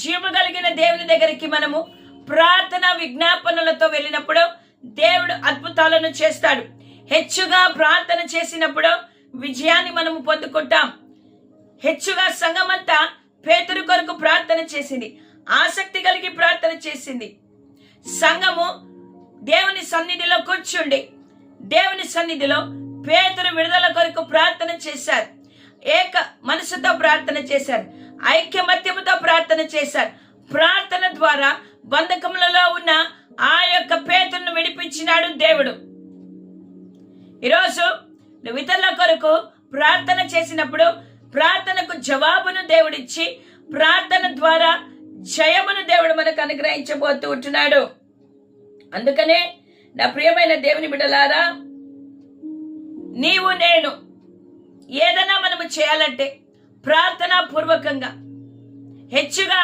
జీవము కలిగిన దేవుని దగ్గరికి మనము ప్రార్థన విజ్ఞాపనలతో వెళ్ళినప్పుడు దేవుడు అద్భుతాలను చేస్తాడు. హెచ్చుగా ప్రార్థన చేసినప్పుడు విజయాన్ని మనము పొందుకుంటాం. హెచ్చుగా సంఘమంతా పేతురు కొరకు ప్రార్థన చేసింది, ఆసక్తి కలిగి ప్రార్థన చేసింది. సంఘము దేవుని సన్నిధిలో కూర్చుండి దేవుని సన్నిధిలో పేతురు విడుదల కొరకు ప్రార్థన చేశారు. ఏక మనసుతో ప్రార్థన చేశారు, ఐక్యమత్యముతో ప్రార్థన చేశారు. ప్రార్థన ద్వారా బంధకములలో ఉన్న ఆ యొక్క పేతురును విడిపించినాడు దేవుడు. ఈరోజు నువ్వు ఇతరుల కొరకు ప్రార్థన చేసినప్పుడు ప్రార్థనకు జవాబును దేవుడిచ్చి ప్రార్థన ద్వారా జయమును దేవుడు మనకు అనుగ్రహించబోతూ ఉంటున్నాడు. అందుకనే నా ప్రియమైన దేవుని బిడ్డలారా, నీవు నేను ఏదైనా మనము చేయాలంటే ప్రార్థనా పూర్వకంగా హెచ్చుగా